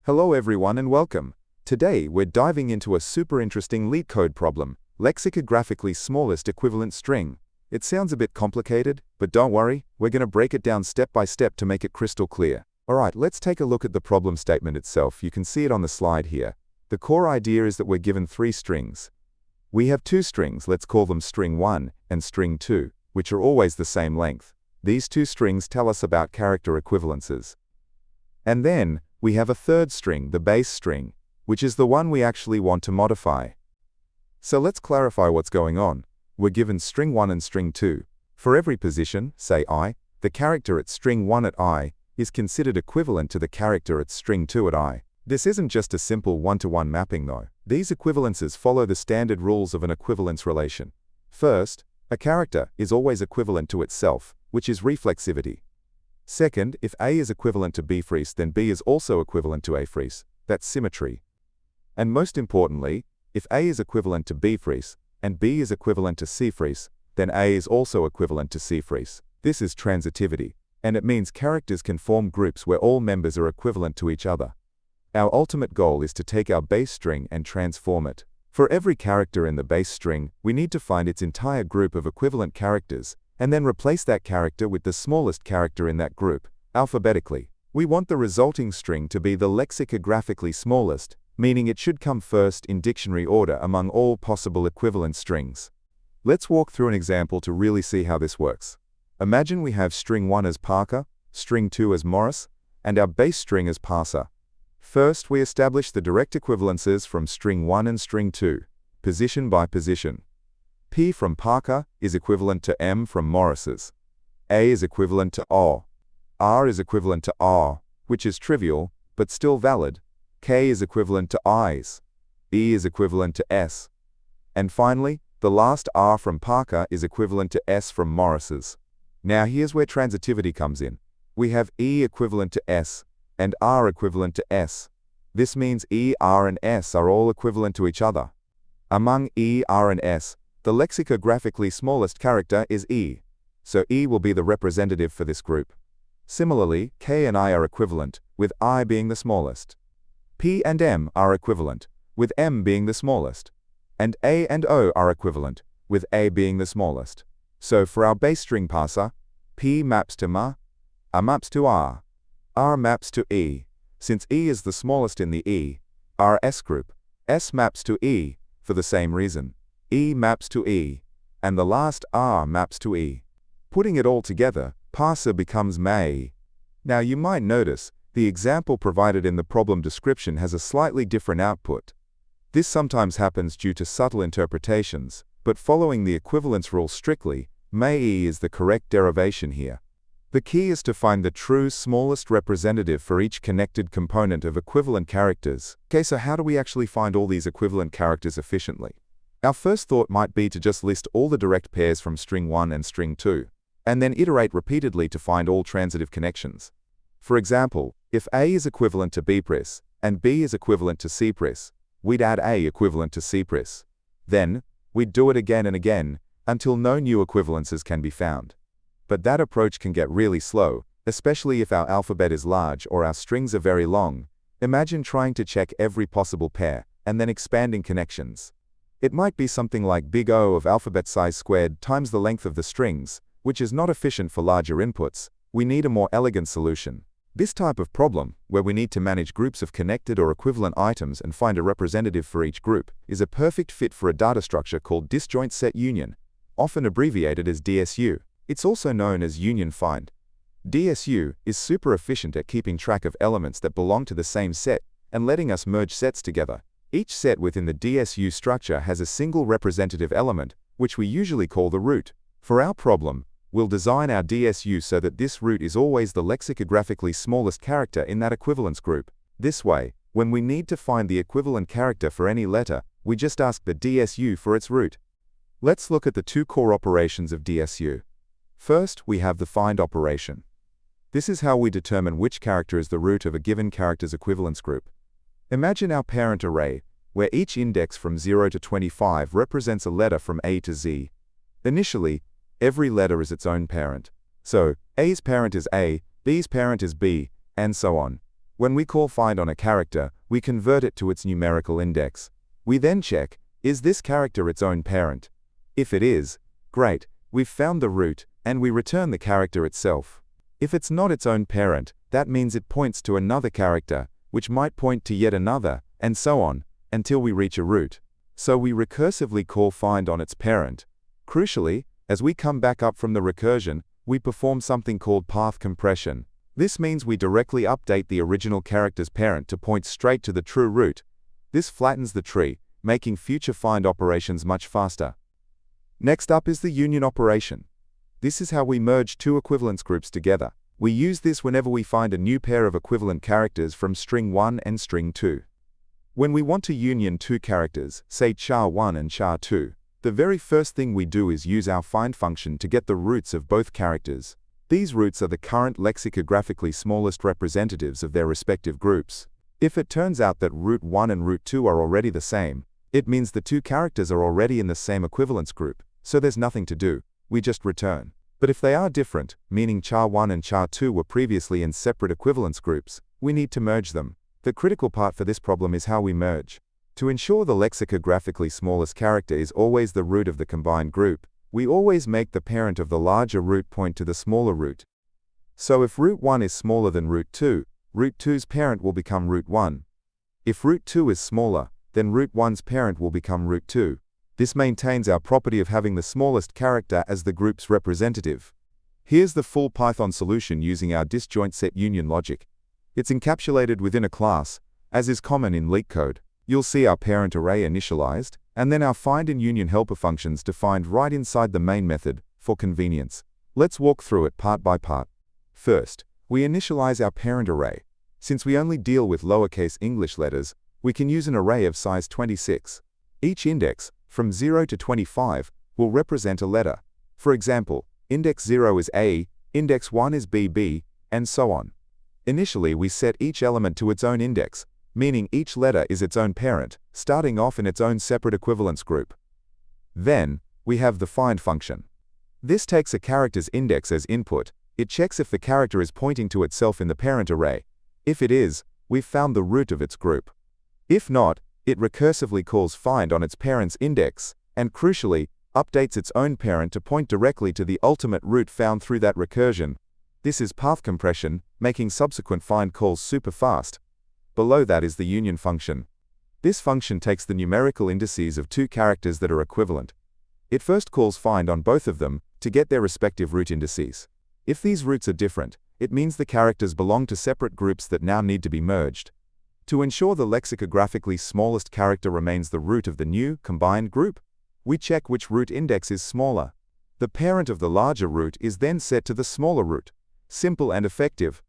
Hello everyone and welcome. Today we're diving into a super interesting Leetcode problem, lexicographically smallest equivalent string. It sounds a bit complicated, but don't worry, we're going to break it down step by step to make it crystal clear. Alright, let's take a look at the problem statement itself. You can see it on the slide here. The core idea is that we're given three strings. We have two strings, let's call them string 1 and string 2, which are always the same length. These two strings tell us about character equivalences. And then, we have a third string, the base string, which is the one we actually want to modify. So let's clarify what's going on. We're given string 1 and string 2. For every position, say I, the character at string 1 at I is considered equivalent to the character at string 2 at I. This isn't just a simple one-to-one mapping though. These equivalences follow the standard rules of an equivalence relation. First, a character is always equivalent to itself, which is reflexivity. Second, if A is equivalent to B', then B is also equivalent to A'. That's symmetry. And most importantly, if A is equivalent to B' and B is equivalent to C', then A is also equivalent to C'. This is transitivity, and it means characters can form groups where all members are equivalent to each other. Our ultimate goal is to take our base string and transform it. For every character in the base string, we need to find its entire group of equivalent characters, and then replace that character with the smallest character in that group, alphabetically. We want the resulting string to be the lexicographically smallest, meaning it should come first in dictionary order among all possible equivalent strings. Let's walk through an example to really see how this works. Imagine we have string 1 as Parker, string 2 as Morris, and our base string as Parser. First, we establish the direct equivalences from string 1 and string 2, position by position. P from Parker is equivalent to M from Morris's. A is equivalent to O. R is equivalent to R, which is trivial, but still valid. K is equivalent to I's. E is equivalent to S. And finally, the last R from Parker is equivalent to S from Morris's. Now here's where transitivity comes in. We have E equivalent to S, and R equivalent to S. This means E, R, and S are all equivalent to each other. Among E, R, and S, the lexicographically smallest character is E, so E will be the representative for this group. Similarly, K and I are equivalent, with I being the smallest. P and M are equivalent, with M being the smallest. And A and O are equivalent, with A being the smallest. So for our base string parser, P maps to M, A maps to R maps to E. Since E is the smallest in the E, R S group, S maps to E for the same reason. E maps to E, and the last R maps to E. Putting it all together, parser becomes May. Now you might notice, the example provided in the problem description has a slightly different output. This sometimes happens due to subtle interpretations, but following the equivalence rule strictly, May E is the correct derivation here. The key is to find the true smallest representative for each connected component of equivalent characters. Okay, so how do we actually find all these equivalent characters efficiently? Our first thought might be to just list all the direct pairs from string 1 and string 2, and then iterate repeatedly to find all transitive connections. For example, if A is equivalent to B' and B is equivalent to C', we'd add A equivalent to C'. Then, we'd do it again and again, until no new equivalences can be found. But that approach can get really slow, especially if our alphabet is large or our strings are very long. Imagine trying to check every possible pair, and then expanding connections. It might be something like big O of alphabet size squared times the length of the strings, which is not efficient for larger inputs. We need a more elegant solution. This type of problem, where we need to manage groups of connected or equivalent items and find a representative for each group, is a perfect fit for a data structure called Disjoint Set Union, often abbreviated as DSU. It's also known as union find. DSU is super efficient at keeping track of elements that belong to the same set and letting us merge sets together. Each set within the DSU structure has a single representative element, which we usually call the root. For our problem, we'll design our DSU so that this root is always the lexicographically smallest character in that equivalence group. This way, when we need to find the equivalent character for any letter, we just ask the DSU for its root. Let's look at the two core operations of DSU. First, we have the find operation. This is how we determine which character is the root of a given character's equivalence group. Imagine our parent array, where each index from 0 to 25 represents a letter from A to Z. Initially, every letter is its own parent. So, A's parent is A, B's parent is B, and so on. When we call find on a character, we convert it to its numerical index. We then check, is this character its own parent? If it is, great, we've found the root, and we return the character itself. If it's not its own parent, that means it points to another character, which might point to yet another, and so on, until we reach a root. So we recursively call find on its parent. Crucially, as we come back up from the recursion, we perform something called path compression. This means we directly update the original character's parent to point straight to the true root. This flattens the tree, making future find operations much faster. Next up is the union operation. This is how we merge two equivalence groups together. We use this whenever we find a new pair of equivalent characters from string 1 and string 2. When we want to union two characters, say char1 and char2, the very first thing we do is use our find function to get the roots of both characters. These roots are the current lexicographically smallest representatives of their respective groups. If it turns out that root 1 and root 2 are already the same, it means the two characters are already in the same equivalence group, so there's nothing to do, we just return. But if they are different, meaning char1 and char2 were previously in separate equivalence groups, we need to merge them. The critical part for this problem is how we merge. To ensure the lexicographically smallest character is always the root of the combined group, we always make the parent of the larger root point to the smaller root. So if root 1 is smaller than root 2, root 2's parent will become root 1. If root 2 is smaller, then root 1's parent will become root 2. This maintains our property of having the smallest character as the group's representative. Here's the full Python solution using our disjoint set union logic. It's encapsulated within a class, as is common in Leetcode. You'll see our parent array initialized, and then our find and union helper functions defined right inside the main method, for convenience. Let's walk through it part by part. First, we initialize our parent array. Since we only deal with lowercase English letters, we can use an array of size 26. Each index, from 0 to 25, will represent a letter. For example, index 0 is A, index 1 is BB, and so on. Initially, we set each element to its own index, meaning each letter is its own parent, starting off in its own separate equivalence group. Then, we have the find function. This takes a character's index as input. It checks if the character is pointing to itself in the parent array. If it is, we've found the root of its group. If not, it recursively calls find on its parent's index, and crucially, updates its own parent to point directly to the ultimate root found through that recursion. This is path compression, making subsequent find calls super fast. Below that is the union function. This function takes the numerical indices of two characters that are equivalent. It first calls find on both of them to get their respective root indices. If these roots are different, it means the characters belong to separate groups that now need to be merged. To ensure the lexicographically smallest character remains the root of the new, combined group, we check which root index is smaller. The parent of the larger root is then set to the smaller root. Simple and effective.